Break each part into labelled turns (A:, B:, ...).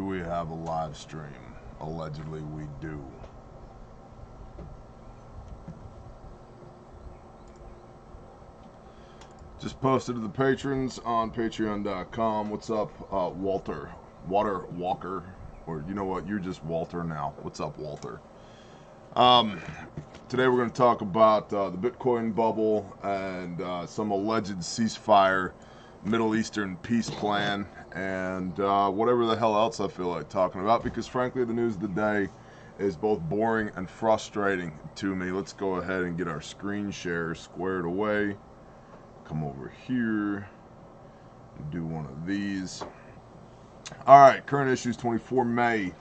A: Do we have a live stream? Allegedly we do. Just posted to the patrons on patreon.com. What's up, Walter? Water Walker. Or you know what, you're just Walter now. What's up, Walter? Today we're going to talk about the Bitcoin bubble and some alleged ceasefire, Middle Eastern peace plan, and whatever the hell else I feel like talking about, because frankly the news of the day is both boring and frustrating to me. Let's go ahead and get our screen share squared away. Come over here and do one of these. Alright, current issues 24 May.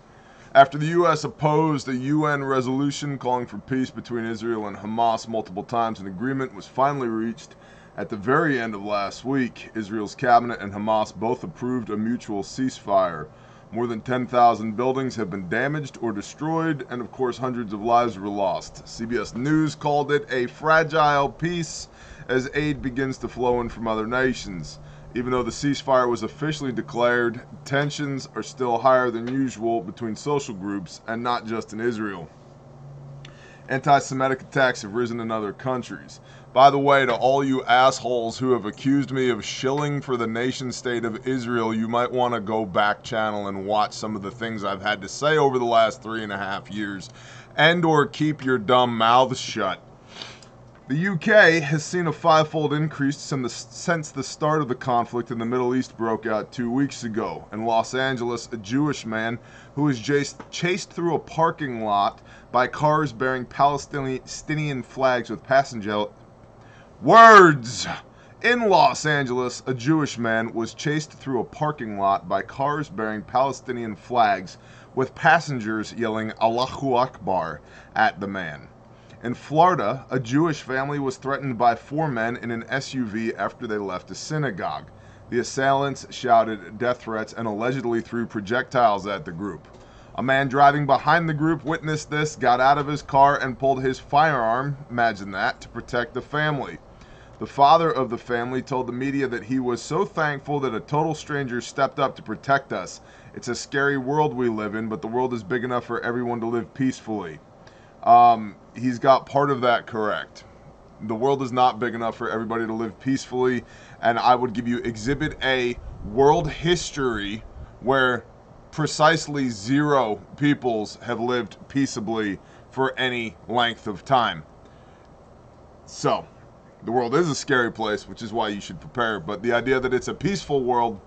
A: After the U.S. opposed a UN resolution calling for peace between Israel and Hamas multiple times, an agreement was finally reached at the very end of last week. Israel's cabinet and Hamas both approved a mutual ceasefire. More than 10,000 buildings have been damaged or destroyed, and of course hundreds of lives were lost. CBS News called it a fragile peace as aid begins to flow in from other nations. Even though the ceasefire was officially declared, tensions are still higher than usual between social groups, and not just in Israel. Anti-Semitic attacks have risen in other countries. By the way, to all you assholes who have accused me of shilling for the nation-state of Israel, you might want to go back channel and watch some of the things I've had to say over the last 3.5 years, and or keep your dumb mouths shut. The UK has seen a fivefold increase since the start of the conflict in the Middle East broke out 2 weeks ago. In Los Angeles, a Jewish man who was chased through a parking lot by cars bearing Palestinian flags with passenger words. In Los Angeles, a Jewish man was chased through a parking lot by cars bearing Palestinian flags with passengers yelling Allahu Akbar at the man. In Florida, a Jewish family was threatened by 4 men in an SUV after they left a synagogue. The assailants shouted death threats and allegedly threw projectiles at the group. A man driving behind the group witnessed this, got out of his car, and pulled his firearm, imagine that, to protect the family. The father of the family told the media that he was so thankful that a total stranger stepped up to protect us. It's a scary world we live in, but the world is big enough for everyone to live peacefully. He's got part of that correct. The world is not big enough for everybody to live peacefully, and I would give you Exhibit A, world history, where precisely 0 peoples have lived peaceably for any length of time. So, the world is a scary place, which is why you should prepare, but the idea that it's a peaceful world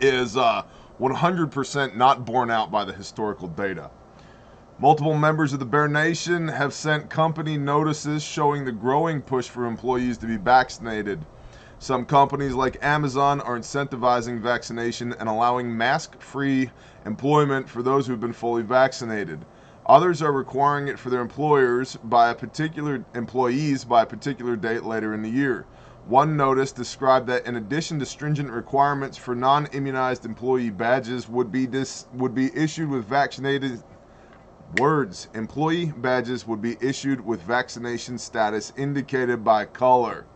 A: is 100% not borne out by the historical data. Multiple members of the Bear Nation have sent company notices showing the growing push for employees to be vaccinated. Some companies like Amazon are incentivizing vaccination and allowing mask-free employment for those who have been fully vaccinated. Others are requiring it for their employees by a particular date later in the year. One notice described that in addition to stringent requirements for non-immunized employee badges would be issued with employee badges would be issued with vaccination status indicated by color.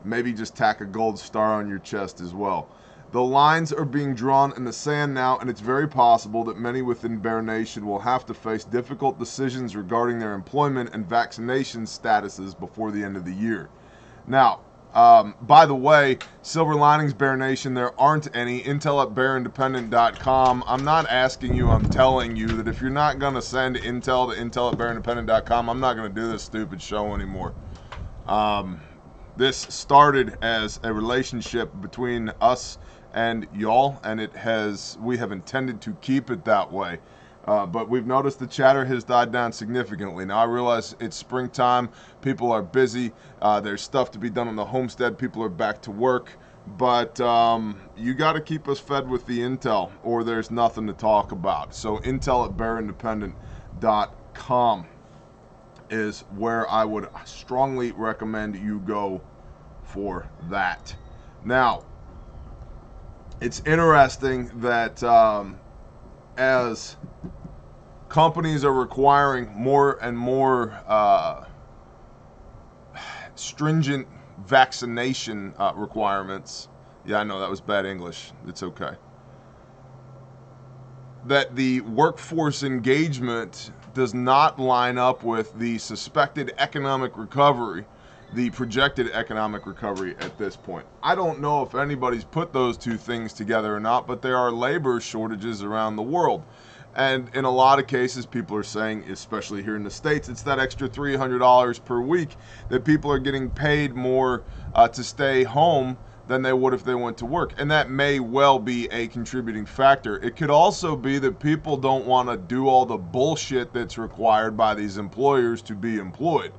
A: Maybe just tack a gold star on your chest as well. The lines are being drawn in the sand now, and it's very possible that many within Bear Nation will have to face difficult decisions regarding their employment and vaccination statuses before the end of the year. Now, by the way, silver linings, Bear Nation, there aren't any. Intel at bearindependent.com. I'm not asking you, I'm telling you that if you're not going to send intel to intel at bearindependent.com, I'm not going to do this stupid show anymore. This started as a relationship between us and y'all, and we have intended to keep it that way. But we've noticed the chatter has died down significantly. Now, I realize it's springtime, people are busy, there's stuff to be done on the homestead, people are back to work, but you got to keep us fed with the intel, or there's nothing to talk about. So intel at bearindependent.com is where I would strongly recommend you go for that. Now, it's interesting that as companies are requiring more and more stringent vaccination requirements. Yeah, I know that was bad English. It's okay. that the workforce engagement does not line up with the suspected economic recovery, the projected economic recovery at this point. I don't know if anybody's put those two things together or not, but there are labor shortages around the world. And in a lot of cases, people are saying, especially here in the States, it's that extra $300 per week that people are getting paid more to stay home than they would if they went to work. And that may well be a contributing factor. It could also be that people don't want to do all the bullshit that's required by these employers to be employed.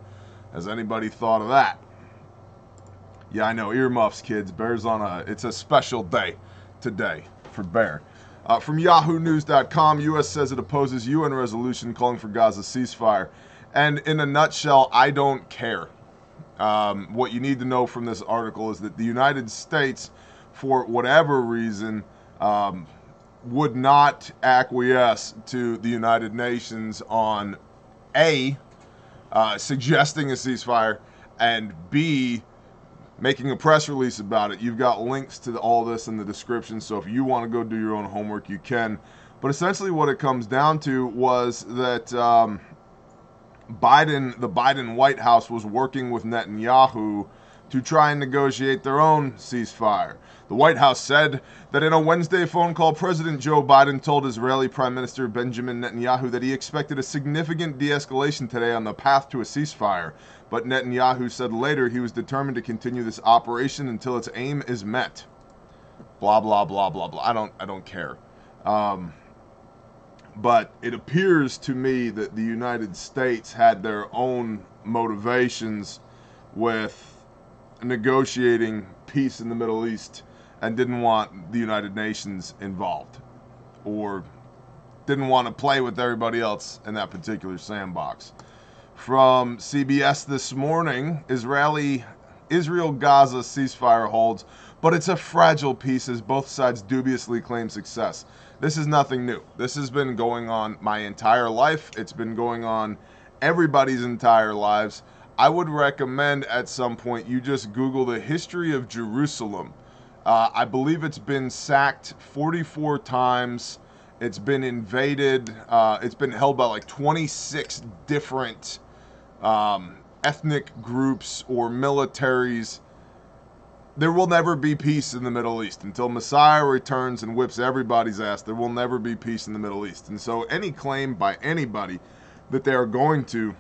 A: Has anybody thought of that? Yeah, I know, earmuffs, kids. Bear's on it's a special day today for Bear. From YahooNews.com, U.S. says it opposes UN resolution calling for Gaza ceasefire. And in a nutshell, I don't care. What you need to know from this article is that the United States, for whatever reason, would not acquiesce to the United Nations on A, suggesting a ceasefire, and B, making a press release about it. You've got links to all this in the description, so if you want to go do your own homework, you can. But essentially what it comes down to was that the Biden White House was working with Netanyahu to try and negotiate their own ceasefire. The White House said that in a Wednesday phone call, President Joe Biden told Israeli Prime Minister Benjamin Netanyahu that he expected a significant de-escalation today on the path to a ceasefire. But Netanyahu said later he was determined to continue this operation until its aim is met. Blah, blah, blah, blah, blah. I don't care. But it appears to me that the United States had their own motivations with negotiating peace in the Middle East and didn't want the United Nations involved, or didn't want to play with everybody else in that particular sandbox. From CBS this morning, Israel-Gaza ceasefire holds, but it's a fragile peace as both sides dubiously claim success. This is nothing new. This has been going on my entire life. It's been going on everybody's entire lives. I would recommend at some point you just Google the history of Jerusalem. I believe it's been sacked 44 times. It's been invaded. It's been held by like 26 different ethnic groups or militaries. There will never be peace in the Middle East. Until Messiah returns and whips everybody's ass, there will never be peace in the Middle East. And so any claim by anybody that they are going to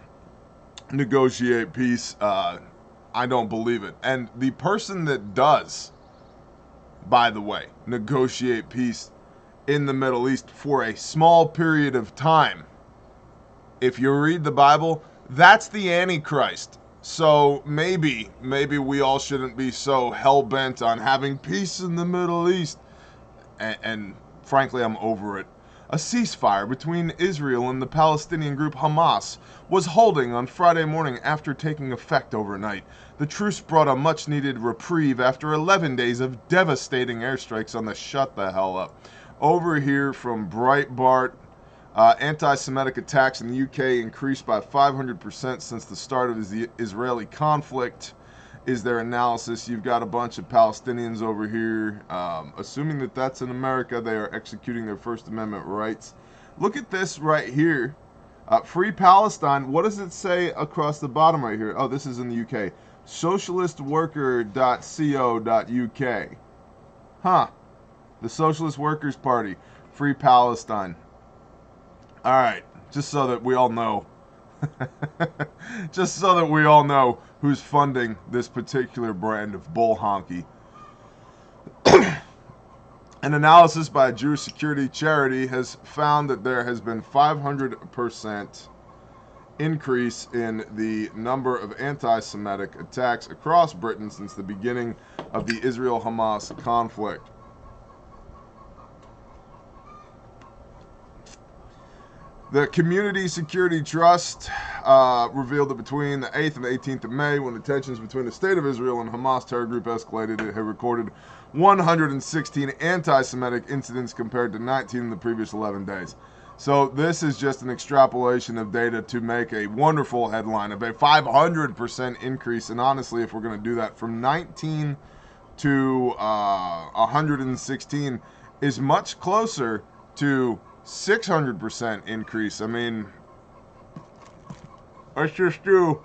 A: negotiate peace, I don't believe it. And the person that does, by the way, negotiate peace in the Middle East for a small period of time, if you read the Bible, that's the Antichrist. So maybe we all shouldn't be so hell-bent on having peace in the Middle East. And frankly, I'm over it. A ceasefire between Israel and the Palestinian group Hamas was holding on Friday morning after taking effect overnight. The truce brought a much-needed reprieve after 11 days of devastating airstrikes on the shut the hell up. Over here from Breitbart, anti-Semitic attacks in the UK increased by 500% since the start of the Israeli conflict, is their analysis. You've got a bunch of Palestinians over here. Assuming that that's in America, they are executing their First Amendment rights. Look at this right here. Free Palestine. What does it say across the bottom right here? Oh, this is in the UK. Socialistworker.co.uk. Huh. The Socialist Workers' Party. Free Palestine. All right. Just so that we all know. Just so that we all know who's funding this particular brand of bull honky. An analysis by a Jewish security charity has found that there has been 500% increase in the number of anti-Semitic attacks across Britain since the beginning of the Israel-Hamas conflict. The Community Security Trust revealed that between the 8th and the 18th of May, when the tensions between the State of Israel and Hamas terror group escalated, it had recorded 116 anti-Semitic incidents compared to 19 in the previous 11 days. So this is just an extrapolation of data to make a wonderful headline of a 500% increase. And honestly, if we're going to do that, from 19 to 116 is much closer to 600% increase. I mean, let's just do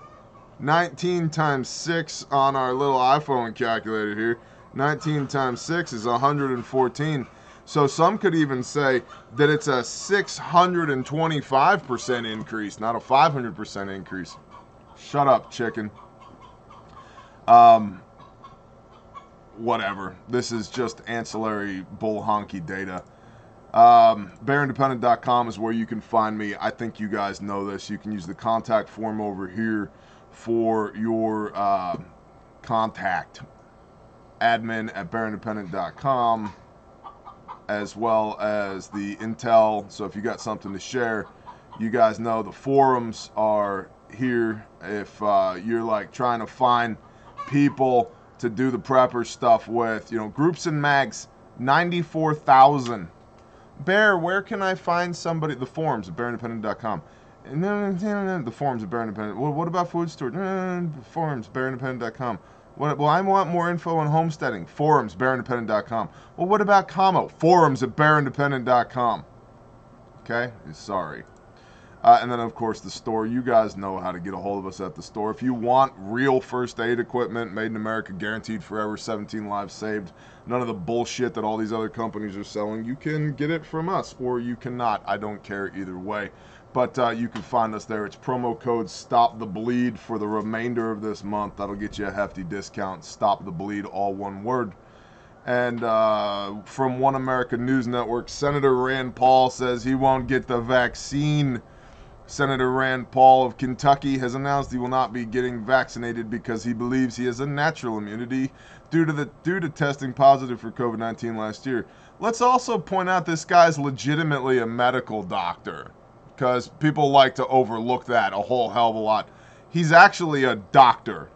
A: 19 times 6 on our little iPhone calculator here. 19 times 6 is 114. So some could even say that it's a 625% increase, not a 500% increase. Shut up, chicken. Whatever. This is just ancillary bull honky data. Bearindependent.com is where you can find me. I think you guys know this. You can use the contact form over here for your contact. Admin at bearindependent.com, as well as the intel. So if you got something to share, you guys know the forums are here. If you're like trying to find people to do the prepper stuff with, you know, groups and mags, 94,000. Bear, where can I find somebody? The forums at bearindependent.com. The forums at bearindependent. Well, what about food storage? Forums, bearindependent.com. Well, I want more info on homesteading. Forums, bearindependent.com. Well, what about commo? Forums at bearindependent.com. Okay? Sorry. And then, of course, the store. You guys know how to get a hold of us at the store. If you want real first aid equipment, made in America, guaranteed forever, 17 lives saved, none of the bullshit that all these other companies are selling, you can get it from us, or you cannot. I don't care either way. But you can find us there. It's promo code Stop the Bleed for the remainder of this month. That'll get you a hefty discount. Stop the Bleed, all one word. And from One America News Network, Senator Rand Paul says he won't get the vaccine. Senator Rand Paul of Kentucky has announced he will not be getting vaccinated because he believes he has a natural immunity due to testing positive for COVID-19 last year. Let's also point out this guy's legitimately a medical doctor, because people like to overlook that a whole hell of a lot. He's actually a doctor.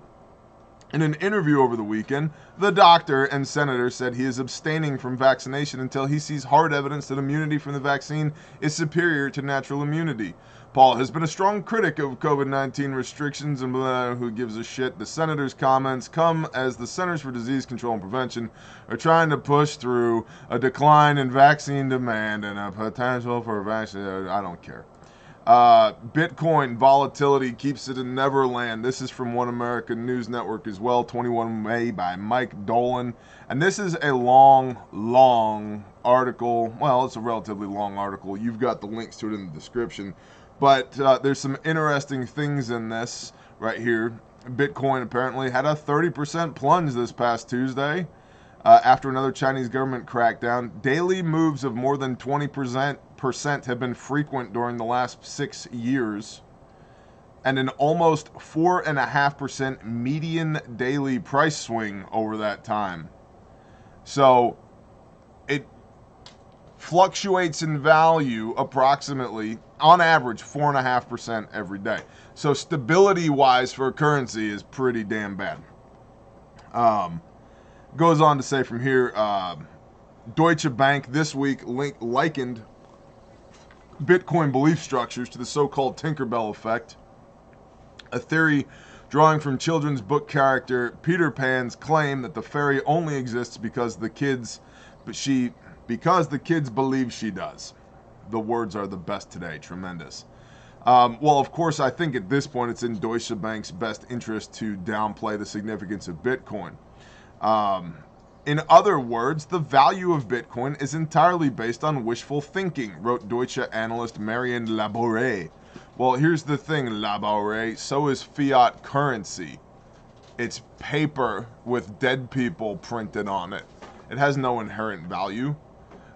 A: In an interview over the weekend, the doctor and senator said he is abstaining from vaccination until he sees hard evidence that immunity from the vaccine is superior to natural immunity. Paul has been a strong critic of COVID-19 restrictions and blah, who gives a shit. The senator's comments come as the Centers for Disease Control and Prevention are trying to push through a decline in vaccine demand and a potential for vaccine. I don't care. Bitcoin volatility keeps it in Neverland. This is from One American News Network as well, 21 May by Mike Dolan. And this is a long article. Well, it's a relatively long article. You've got the links to it in the description. But there's some interesting things in this right here. Bitcoin apparently had a 30% plunge this past Tuesday after another Chinese government crackdown. Daily moves of more than 20% have been frequent during the last 6 years, and an almost 4.5% median daily price swing over that time. So it fluctuates in value approximately, on average, 4.5% every day. So stability-wise for a currency is pretty damn bad. Goes on to say from here, Deutsche Bank this week likened Bitcoin belief structures to the so-called Tinkerbell effect, a theory drawing from children's book character Peter Pan's claim that the fairy only exists because the kids believe she does. The words are the best today. Tremendous. Well, of course, I think at this point it's in Deutsche Bank's best interest to downplay the significance of Bitcoin. In other words, the value of Bitcoin is entirely based on wishful thinking, wrote Deutsche analyst Marion Labouré. Well, here's the thing, Labouré, so is fiat currency. It's paper with dead people printed on it. It has no inherent value.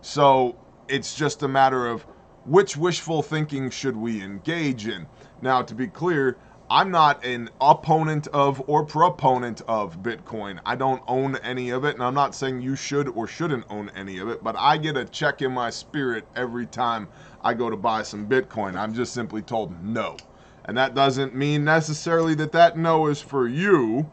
A: So it's just a matter of which wishful thinking should we engage in. Now, to be clear, I'm not an opponent of or proponent of Bitcoin. I don't own any of it, and I'm not saying you should or shouldn't own any of it, but I get a check in my spirit every time I go to buy some Bitcoin. I'm just simply told no. And that doesn't mean necessarily that no is for you,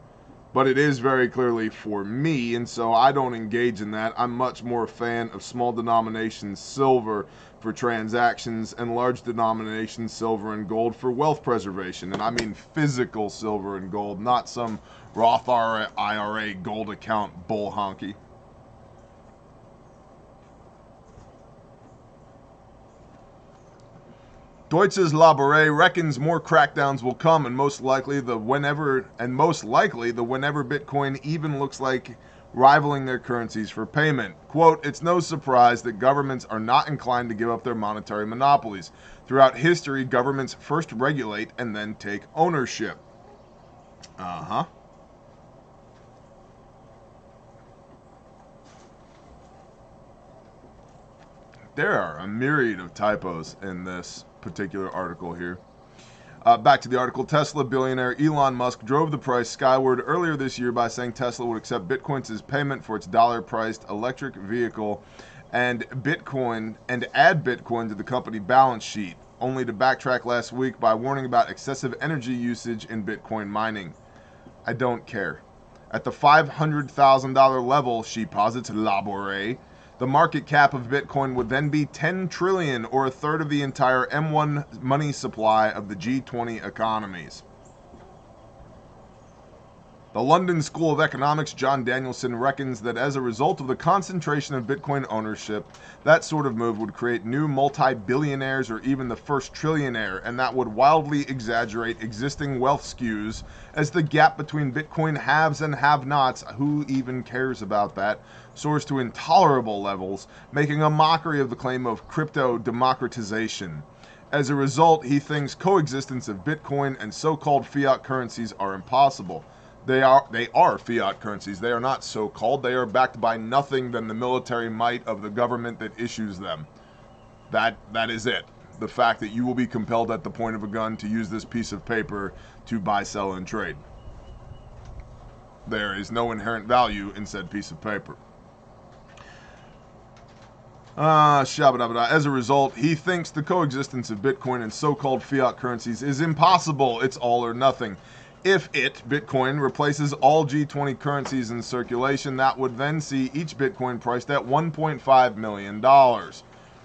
A: but it is very clearly for me, and so I don't engage in that. I'm much more a fan of small denomination silver for transactions and large denomination silver and gold for wealth preservation. And I mean physical silver and gold, not some Roth IRA gold account bull honky. Deutsches Labore reckons more crackdowns will come, and most likely the whenever Bitcoin even looks like rivaling their currencies for payment. Quote, it's no surprise that governments are not inclined to give up their monetary monopolies. Throughout history, governments first regulate and then take ownership. There are a myriad of typos in this particular article here. Back to the article. Tesla billionaire Elon Musk drove the price skyward earlier this year by saying Tesla would accept Bitcoins as payment for its dollar-priced electric vehicle and add Bitcoin to the company balance sheet, only to backtrack last week by warning about excessive energy usage in Bitcoin mining. I don't care. At the $500,000 level, she posits Labore, the market cap of Bitcoin would then be 10 trillion, or a third of the entire M1 money supply of the G20 economies. The London School of Economics' John Danielson reckons that as a result of the concentration of Bitcoin ownership, that sort of move would create new multi-billionaires or even the first trillionaire, and that would wildly exaggerate existing wealth skews as the gap between Bitcoin haves and have-nots, who even cares about that, soars to intolerable levels, making a mockery of the claim of crypto democratization. As a result, he thinks coexistence of Bitcoin and so-called fiat currencies are impossible. They are fiat currencies. They are not so-called. They are backed by nothing than the military might of the government that issues them. That is it. The fact that you will be compelled at the point of a gun to use this piece of paper to buy, sell, and trade. There is no inherent value in said piece of paper. As a result, he thinks the coexistence of Bitcoin and so-called fiat currencies is impossible. It's all or nothing. If Bitcoin, replaces all G20 currencies in circulation, that would then see each Bitcoin priced at $1.5 million.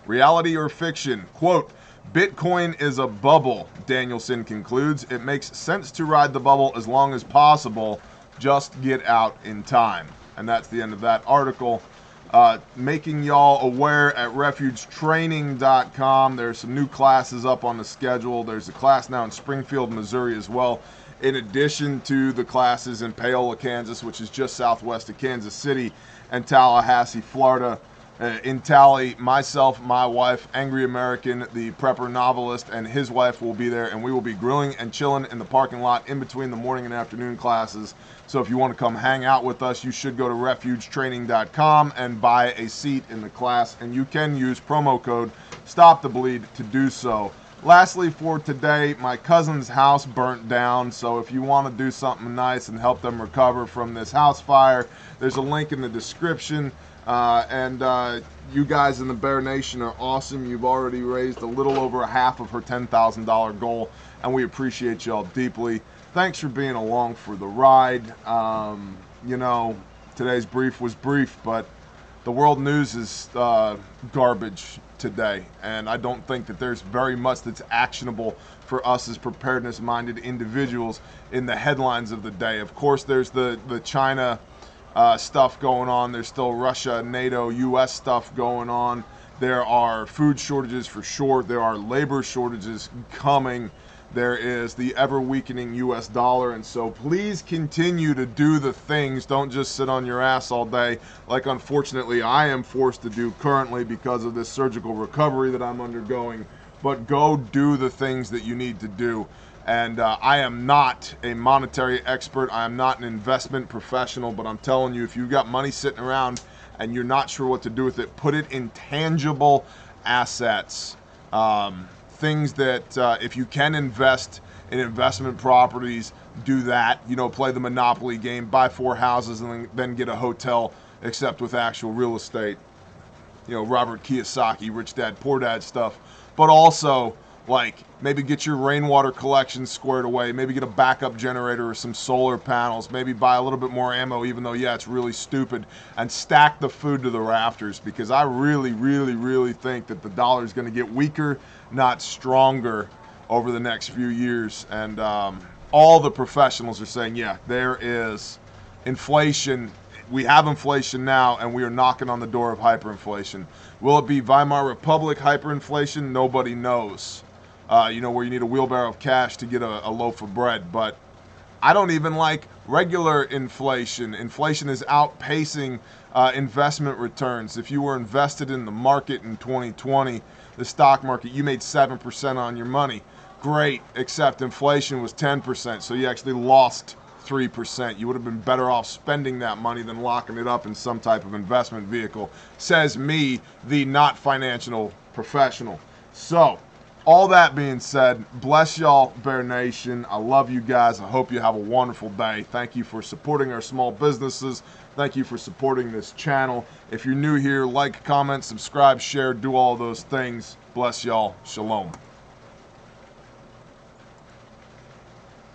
A: Reality or fiction? Quote, Bitcoin is a bubble, Danielson concludes. It makes sense to ride the bubble as long as possible. Just get out in time. And that's the end of that article. Making y'all aware at refugetraining.com, there's some new classes up on the schedule. There's a class now in Springfield, Missouri as well, in addition to the classes in Paola, Kansas, which is just southwest of Kansas City, and Tallahassee, Florida. In Tally, myself, my wife, Angery American, the prepper novelist, and his wife will be there, and we will be grilling and chilling in the parking lot in between the morning and afternoon classes. So if you want to come hang out with us, you should go to refugetraining.com and buy a seat in the class, and you can use promo code STOPTHEBLEED to do so. Lastly, for today, my cousin's house burnt down, so if you want to do something nice and help them recover from this house fire, there's a link in the description. You guys in the Bear Nation are awesome. You've already raised a little over half of her $10,000 goal, and we appreciate y'all deeply. Thanks for being along for the ride. Today's brief was brief, but the world news is garbage today, and I don't think that there's very much that's actionable for us as preparedness-minded individuals in the headlines of the day. Of course, there's the China stuff going on. There's still Russia, NATO, U.S. stuff going on. There are food shortages for sure. There are labor shortages coming. There is the ever-weakening U.S. dollar, and so please continue to do the things. Don't just sit on your ass all day, like unfortunately I am forced to do currently because of this surgical recovery that I'm undergoing, but go do the things that you need to do. And I am not a monetary expert. I am not an investment professional, but I'm telling you, if you've got money sitting around and you're not sure what to do with it, put it in tangible assets. Things that if you can invest in investment properties, do that. Play the Monopoly game, buy 4 houses, and then get a hotel, except with actual real estate. Robert Kiyosaki, Rich Dad, Poor Dad stuff. But also, maybe get your rainwater collection squared away. Maybe get a backup generator or some solar panels. Maybe buy a little bit more ammo, even though, yeah, it's really stupid. And stack the food to the rafters, because I really, really, really think that the dollar is going to get weaker, not stronger, over the next few years. And all the professionals are saying, yeah, there is inflation. We have inflation now, and we are knocking on the door of hyperinflation. Will it be Weimar Republic hyperinflation? Nobody knows. you know, where you need a wheelbarrow of cash to get a loaf of bread. But I don't even like regular inflation. Inflation is outpacing investment returns. If you were invested in the market in 2020, the stock market, you made 7% on your money. Great, except inflation was 10%, so you actually lost 3%. You would have been better off spending that money than locking it up in some type of investment vehicle, says me, the not financial professional. So, all that being said, bless y'all, Bear Nation. I love you guys. I hope you have a wonderful day. Thank you for supporting our small businesses. Thank you for supporting this channel. If you're new here, like, comment, subscribe, share, do all those things. Bless y'all. Shalom.